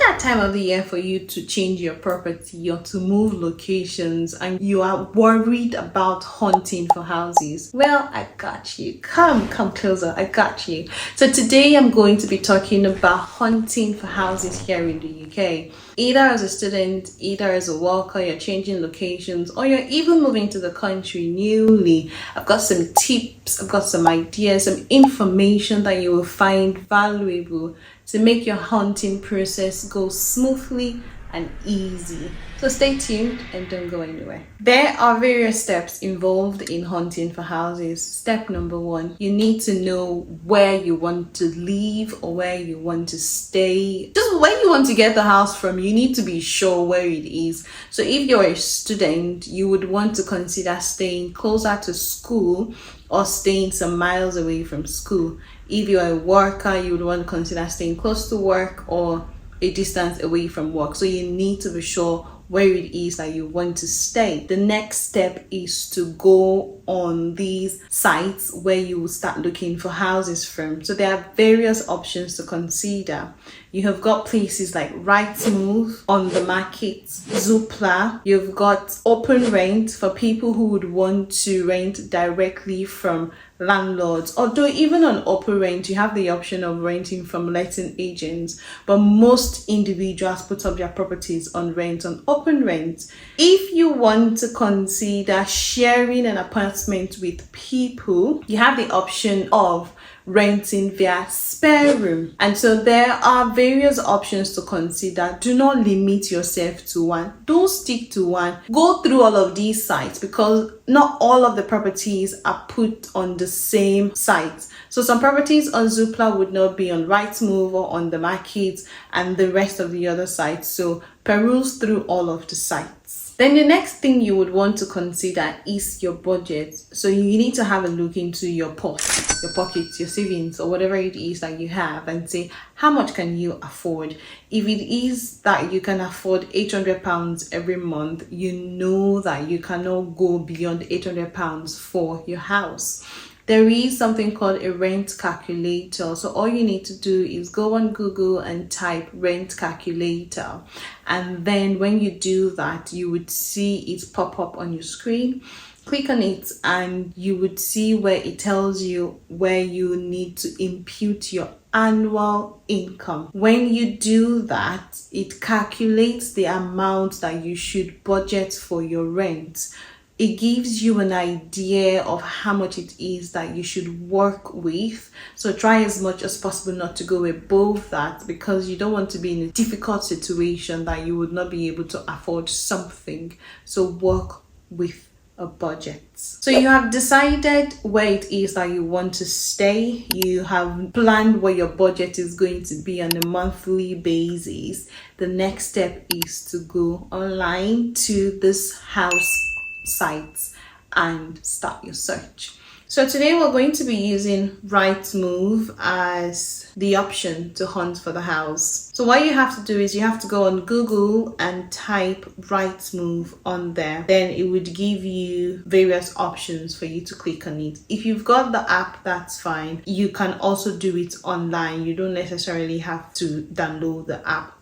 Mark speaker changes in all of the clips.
Speaker 1: that time of the year for you to change your property or to move locations and you are worried about hunting for houses? Well, I got you. Come closer. I got you. So today I'm going to be talking about hunting for houses here in the UK. Either as a student, either as a worker, you're changing locations, or you're even moving to the country newly. I've got some tips, I've got some ideas, some information that you will find valuable to make your hunting process go smoothly and easy. So stay tuned and don't go anywhere. There are various steps involved in hunting for houses. Step number 1, you need to know where you want to live or where you want to stay. Just where you want to get the house from, you need to be sure where it is. So if you're a student, you would want to consider staying closer to school or staying some miles away from school. If you're a worker, you would want to consider staying close to work or a distance away from work. So you need to be sure where it is that you want to stay. The next step is to go on these sites where you will start looking for houses from. So there are various options to consider. You have got places like Rightmove, On the Market, Zoopla. You've got Open Rent for people who would want to rent directly from landlords. Although even on Open Rent, you have the option of renting from letting agents, but most individuals put up their properties on rent on Open Rent. If you want to consider sharing an apartment with people, you have the option of renting via spare room. And so there are various options to consider. Do not limit yourself to one. Don't stick to one. Go through all of these sites because not all of the properties are put on the same site. So some properties on Zoopla would not be on Rightmove or On the Market and the rest of the other sites. So peruse through all of the sites. Then the next thing you would want to consider is your budget. So you need to have a look into your pockets, your savings, or whatever it is that you have, and say, how much can you afford? If it is that you can afford £800 every month, you know that you cannot go beyond £800 for your house. There is something called a rent calculator. So all you need to do is go on Google and type rent calculator. And then when you do that, you would see it pop up on your screen. Click on it and you would see where it tells you where you need to impute your annual income. When you do that, it calculates the amount that you should budget for your rent. It gives you an idea of how much it is that you should work with. So try as much as possible not to go above that, because you don't want to be in a difficult situation that you would not be able to afford something. So work with a budget. So you have decided where it is that you want to stay. You have planned what your budget is going to be on a monthly basis. The next step is to go online to this house sites and start your search. So today we're going to be using Rightmove as the option to hunt for the house. So what you have to do is you have to go on Google and type Rightmove on there. Then it would give you various options for you to click on it. If you've got the app, that's fine. You can also do it online. You don't necessarily have to download the app.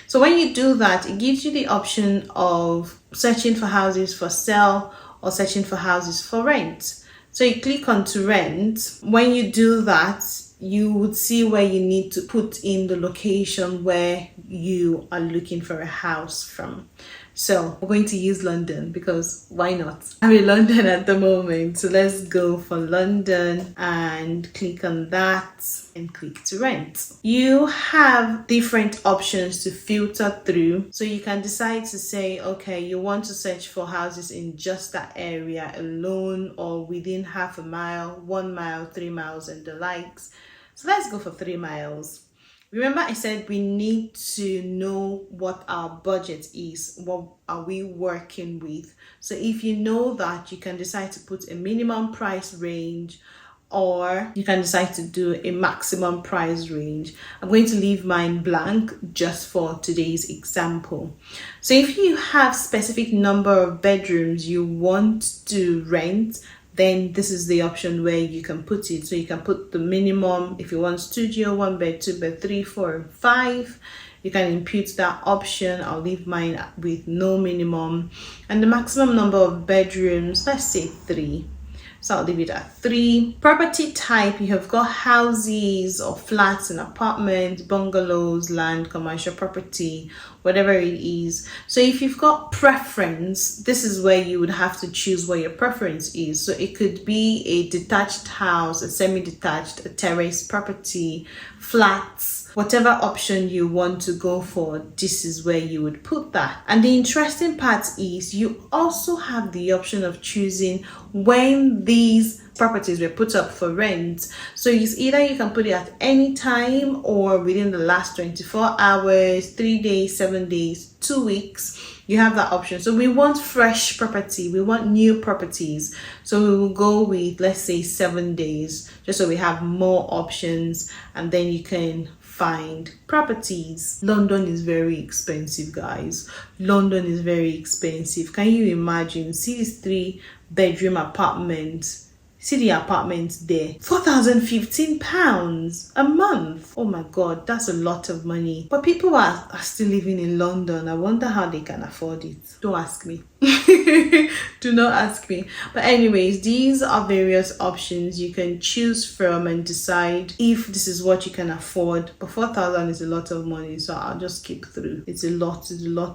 Speaker 1: So when you do that, it gives you the option of searching for houses for sale or searching for houses for rent. So you click on to rent. When you do that, you would see where you need to put in the location where you are looking for a house from. So we're going to use London because why not? I'm in London at the moment. So let's go for London and click on that and click to rent. You have different options to filter through. So you can decide to say, okay, you want to search for houses in just that area alone or within half a mile, 1 mile, 3 miles and the likes. So let's go for 3 miles. Remember I said we need to know what our budget is. What are we working with? So if you know that, you can decide to put a minimum price range or you can decide to do a maximum price range. I'm going to leave mine blank just for today's example. So if you have specific number of bedrooms you want to rent, then this is the option where you can put it. So you can put the minimum if you want studio, 1 bed, 2 bed, 3, 4, and 5. You can input that option. I'll leave mine with no minimum. And the maximum number of bedrooms, let's say 3. So I'll leave it at 3. Property type, you have got houses or flats and apartments, bungalows, land, commercial property, whatever it is. So if you've got preference, this is where you would have to choose what your preference is. So it could be a detached house, a semi-detached, a terrace property, flats, whatever option you want to go for, this is where you would put that. And the interesting part is you also have the option of choosing when these properties were put up for rent. So it's either you can put it at any time or within the last 24 hours, 3 days, 7 days, 2 weeks. You have that option. So we want fresh property, we want new properties, so we will go with, let's say, 7 days, just so we have more options, and then you can find properties. London is very expensive, guys. London is very expensive. Can you imagine? See this 3-bedroom apartment. See the apartments there, £4,015 a month. Oh my god, that's a lot of money. But people are still living in London. I wonder how they can afford it. Don't ask me. Do not ask me. But anyways, these are various options you can choose from and decide if this is what you can afford. But 4,000 is a lot of money, so I'll just skip through. It's a lot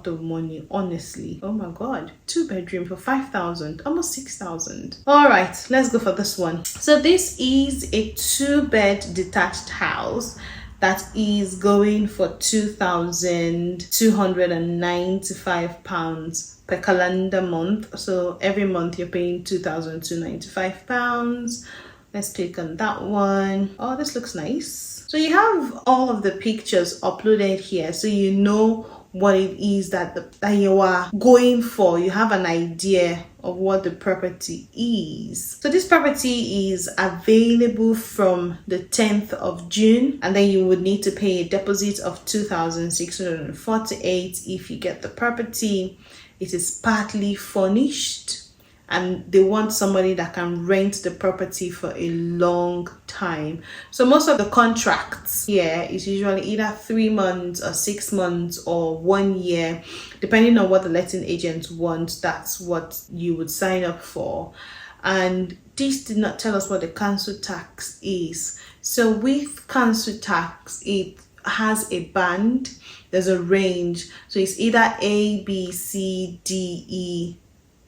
Speaker 1: of money, honestly. Oh my god, 2-bedroom for 5,000, almost 6,000. All right, let's go for this one. So this is a 2-bed detached house that is going for £2,295 per calendar month. So every month you're paying £2,295. Let's click on that one. Oh, this looks nice. So you have all of the pictures uploaded here, so you know what it is that you are going for. You have an idea of what the property is. So this property is available from the 10th of June, and then you would need to pay a deposit of 2,648 if you get the property. It is partly furnished, and they want somebody that can rent the property for a long time. So most of the contracts here is usually either 3 months or 6 months or 1 year, depending on what the letting agent wants. That's what you would sign up for. And this did not tell us what the council tax is. So with council tax, it has a band, there's a range. So it's either A, B, C, D, E,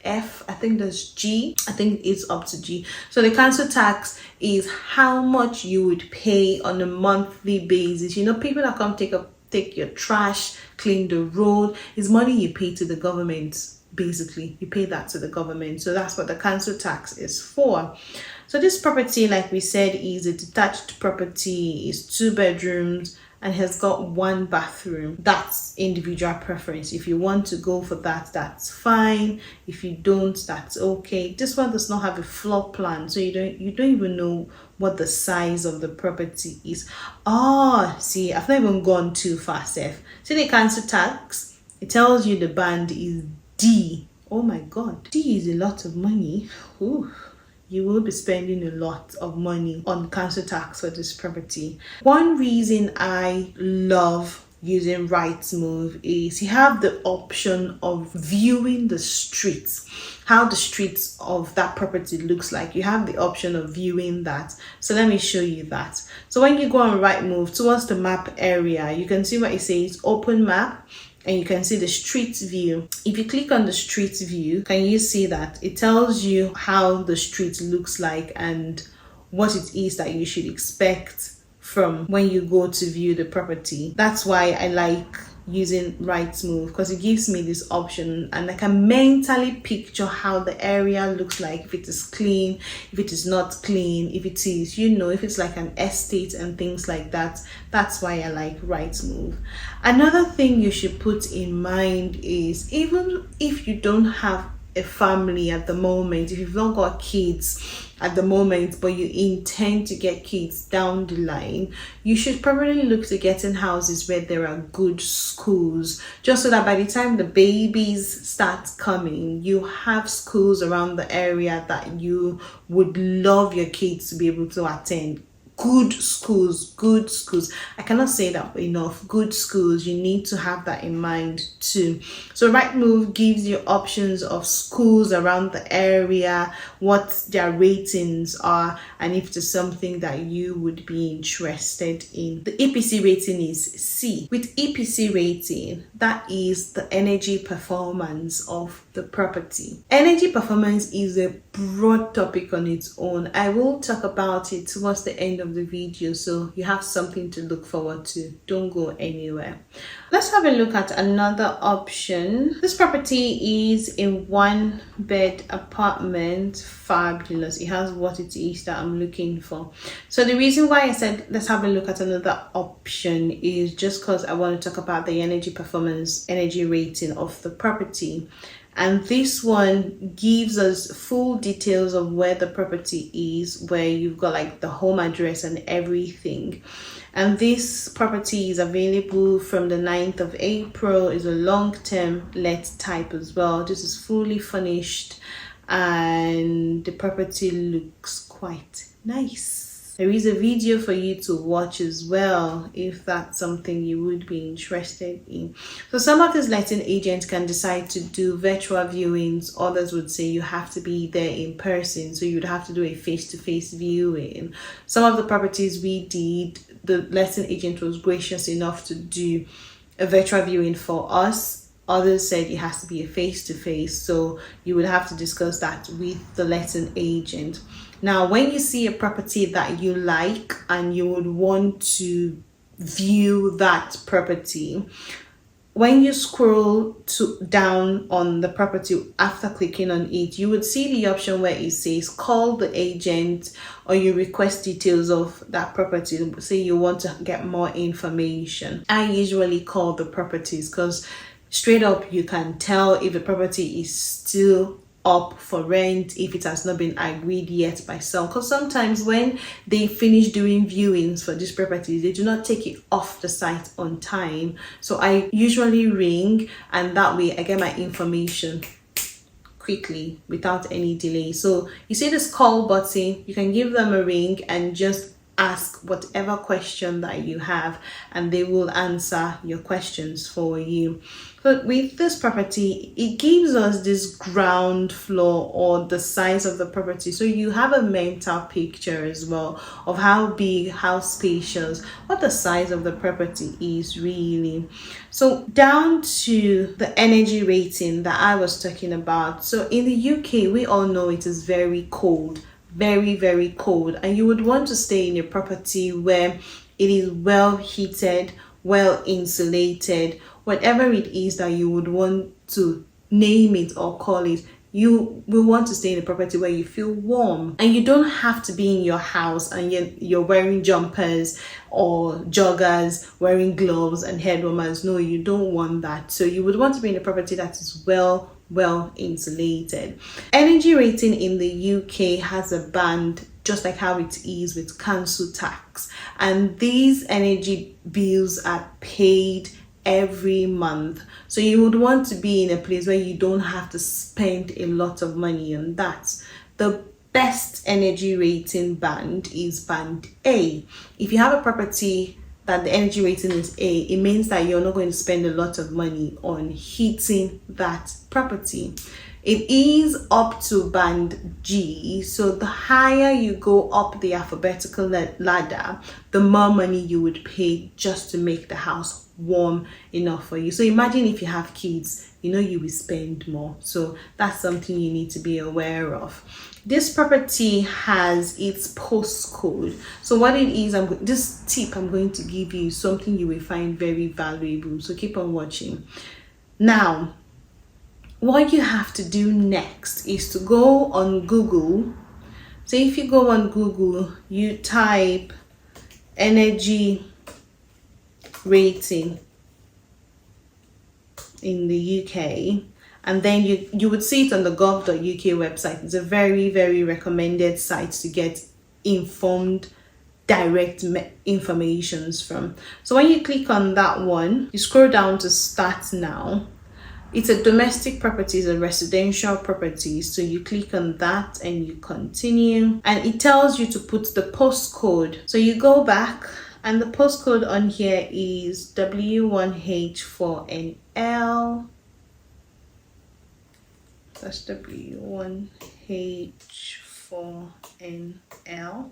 Speaker 1: F. I think there's G. I think it's up to G. So the council tax is how much you would pay on a monthly basis. You know, people that come take your trash, clean the road, is money you pay to the government. Basically, you pay that to the government. So that's what the council tax is for. So this property, like we said, is a detached property. It's 2 bedrooms and has got 1 bathroom. That's individual preference. If you want to go for that, that's fine. If you don't, that's okay. This one does not have a floor plan, so you don't even know what the size of the property is. Oh, see, I've not even gone too far, Seth. See the council tax? It tells you the band is D. Oh my god, D is a lot of money. Ooh. You will be spending a lot of money on council tax for this property. One reason I love using Rightmove is you have the option of viewing the streets, how the streets of that property looks like. You have the option of viewing that. So let me show you that. So when you go on Rightmove towards the map area, you can see what it says, open map. And you can see the street view. If you click on the street view, can you see that it tells you how the street looks like and what it is that you should expect from when you go to view the property? That's why I like using Rightmove, because it gives me this option and I can mentally picture how the area looks like, if it is clean, if it is not clean, if it is, you know, if it's like an estate and things like that. That's why I like Rightmove. Another thing you should put in mind is, even if you don't have a family at the moment, if you've not got kids at the moment but you intend to get kids down the line, you should probably look to getting houses where there are good schools, just so that by the time the babies start coming, you have schools around the area that you would love your kids to be able to attend. good schools, good schools. I cannot say that enough. Good schools, you need to have that in mind too. So Rightmove gives you options of schools around the area, what their ratings are, and if there's something that you would be interested in. The EPC rating is C. With EPC rating, that is the energy performance of the property. Energy performance is a broad topic on its own. I will talk about it towards the end of the video, so you have something to look forward to. Don't go anywhere. Let's have a look at another option. This property is a 1-bed apartment. Fabulous. It has what it is that I'm looking for. So the reason why I said let's have a look at another option is just because I want to talk about the energy performance, energy rating of the property. And this one gives us full details of where the property is, where you've got like the home address and everything. And this property is available from the 9th of April. It's a long-term let type as well. This is fully furnished and the property looks quite nice. There is a video for you to watch as well if that's something you would be interested in. So some of these letting agents can decide to do virtual viewings. Others would say you have to be there in person, so you would have to do a face-to-face viewing. Some of the properties we did, the letting agent was gracious enough to do a virtual viewing for us. Others said it has to be a face-to-face, so you would have to discuss that with the letting agent. Now, when you see a property that you like and you would want to view that property, when you scroll down on the property after clicking on it, you would see the option where it says call the agent, or you request details of that property. Say you want to get more information. I usually call the properties because straight up you can tell if the property is still up for rent, if it has not been agreed yet by some, because sometimes when they finish doing viewings for these properties, they do not take it off the site on time. So I usually ring, and that way I get my information quickly without any delay. So you see this call button, you can give them a ring and just ask whatever question that you have, and they will answer your questions for you. But with this property, it gives us this ground floor or the size of the property, so you have a mental picture as well of how big, how spacious, what the size of the property is really. So down to the energy rating that I was talking about. So in the UK, we all know it is very cold, very, very cold, and you would want to stay in a property where it is well heated, well insulated, whatever it is that you would want to name it or call it. You will want to stay in a property where you feel warm, and you don't have to be in your house and you're wearing jumpers or joggers, wearing gloves and head warmers. No, you don't want that. So you would want to be in a property that is well insulated. Energy rating in the UK has a band, just like how it is with council tax, and these energy bills are paid every month. So you would want to be in a place where you don't have to spend a lot of money on that. The best energy rating band is band A. If you have a property that the energy rating is A, it means that you're not going to spend a lot of money on heating that property. It is up to band G, so the higher you go up the alphabetical ladder, the more money you would pay just to make the house warm enough for you. So imagine if you have kids, you know you will spend more. So that's something you need to be aware of. This property has its postcode. So what it is, this tip I'm going to give you is something you will find very valuable. So keep on watching. Now, what you have to do next is to go on Google. So if you go on Google, you type energy rating in the UK, and then you would see it on the gov.uk website. It's a very, very recommended site to get informed direct informations from. So when you click on that one, you scroll down to start now, It's a domestic property, it's a residential property. So you click on that and you continue, and it tells you to put the postcode. So you go back, and the postcode on here is W1H4NL. That's W1H4NL.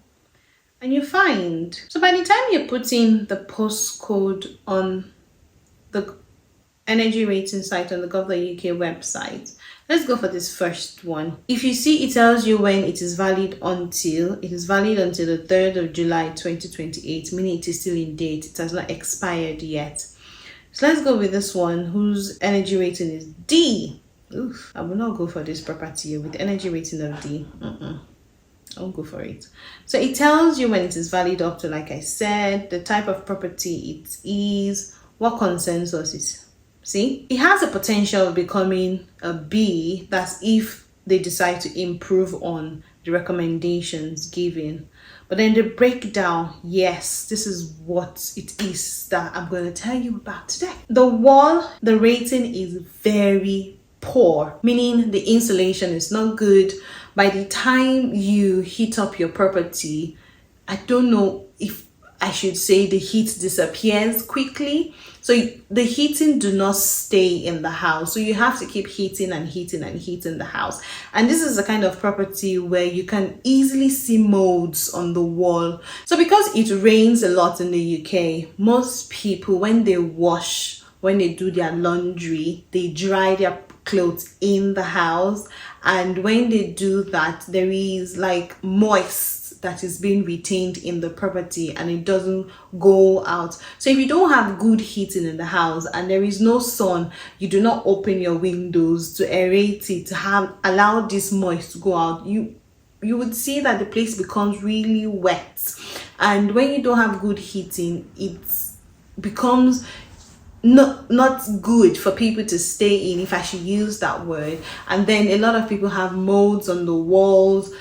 Speaker 1: And you find. So by the time you put in the postcode on the energy rating site on the gov.uk website, let's go for this first one. If you see, it tells you when it is valid until. It is valid until the 3rd of July 2028, meaning it is still in date. It has not expired yet. So let's go with this one whose energy rating is D. Oof, I will not go for this property with energy rating of D. I won't go for it. So it tells you when it is valid up to, like I said, the type of property it is, what consensus is. See, it has a potential of becoming a B. That's if they decide to improve on the recommendations given. But then the breakdown, yes, this is what it is that I'm going to tell you about today. The wall, the rating is very poor, meaning the insulation is not good. By the time you heat up your property, I don't know if I should say the heat disappears quickly. So the heating do not stay in the house. So you have to keep heating and heating and heating the house. And this is the kind of property where you can easily see molds on the wall. So because it rains a lot in the UK, most people, when they wash, when they do their laundry, they dry their clothes in the house. And when they do that, there is like moist that is being retained in the property and it doesn't go out. So if you don't have good heating in the house and there is no sun, you do not open your windows to aerate it, to allow this moist to go out, you would see that the place becomes really wet. And when you don't have good heating, it becomes not good for people to stay in, if I should use that word. And then a lot of people have molds on the walls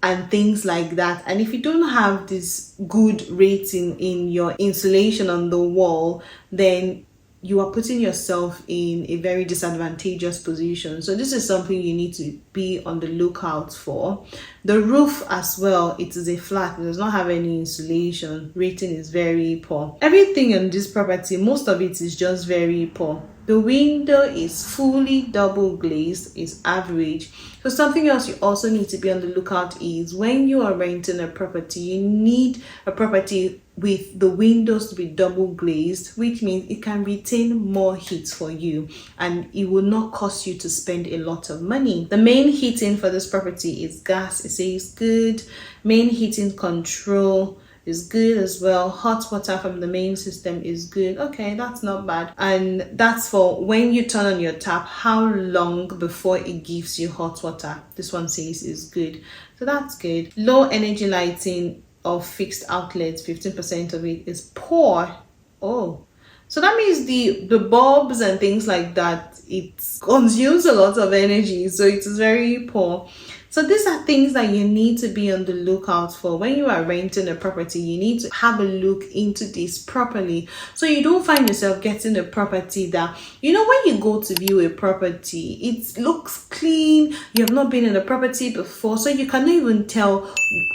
Speaker 1: and things like that. And if you don't have this good rating in your insulation on the wall, then you are putting yourself in a very disadvantageous position. So this is something you need to be on the lookout for. The roof as well, it is a flat, it does not have any insulation. Rating is very poor. Everything in this property, most of it is just very poor. The window is fully double glazed, is average. So something else you also need to be on the lookout is when you are renting a property, you need a property with the windows to be double glazed, which means it can retain more heat for you and it will not cost you to spend a lot of money. The main heating for this property is gas. It says good. Main heating control is good as well. Hot water from the main system is good. Okay, that's not bad. And that's for when you turn on your tap, how long before it gives you hot water. This one says is good. So that's good. Low energy lighting of fixed outlets, 15% of it is poor. Oh, so that means the bulbs and things like that, it consumes a lot of energy, so it is very poor. So these are things that you need to be on the lookout for. When you are renting a property, you need to have a look into this properly, so you don't find yourself getting a property that, you know, when you go to view a property, it looks clean, you have not been in a property before, so you cannot even tell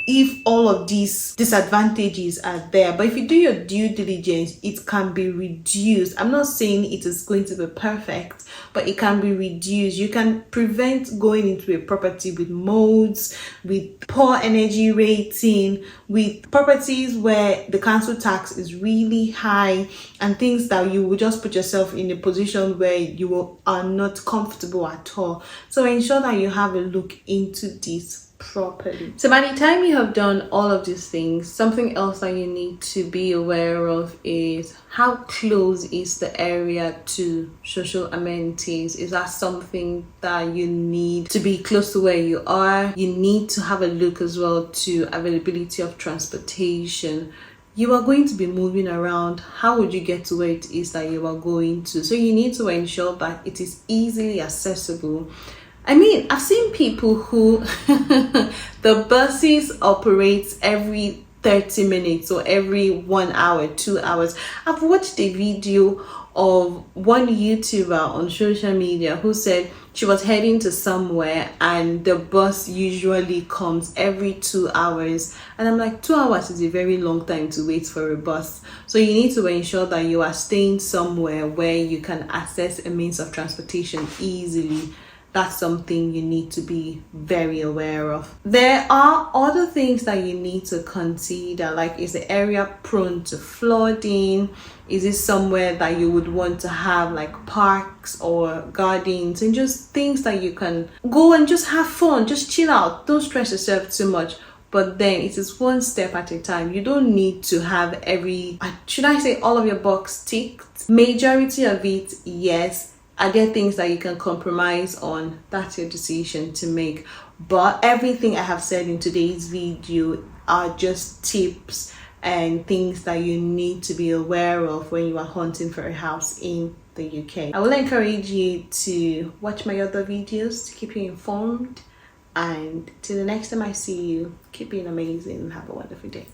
Speaker 1: if all of these disadvantages are there. But if you do your due diligence, it can be reduced. I'm not saying it is going to be perfect, but it can be reduced. You can prevent going into a property with molds, with poor energy rating, with properties where the council tax is really high, and things that you will just put yourself in a position where you are not comfortable at all. So ensure that you have a look into this properly. So by the time you have done all of these things, something else that you need to be aware of is how close is the area to social amenities. Is that something that you need to be close to where you are? You need to have a look as well to availability of transportation. You are going to be moving around. How would you get to where it is that you are going to? So you need to ensure that it is easily accessible. I mean, I've seen people who the buses operate every 30 minutes or every 1 hour, 2 hours. I've watched a video of one YouTuber on social media who said she was heading to somewhere and the bus usually comes every 2 hours. And I'm like, 2 hours is a very long time to wait for a bus. So you need to ensure that you are staying somewhere where you can access a means of transportation easily. That's something you need to be very aware of. There are other things that you need to consider, like, is the area prone to flooding? Is it somewhere that you would want to have like parks or gardens and just things that you can go and just have fun, just chill out, don't stress yourself too much? But then it is one step at a time. You don't need to have should I say all of your box ticked? Majority of it, yes. Are there things that you can compromise on? That's your decision to make. But everything I have said in today's video are just tips and things that you need to be aware of when you are hunting for a house in the UK. I will encourage you to watch my other videos to keep you informed. And till the next time I see you, keep being amazing and have a wonderful day.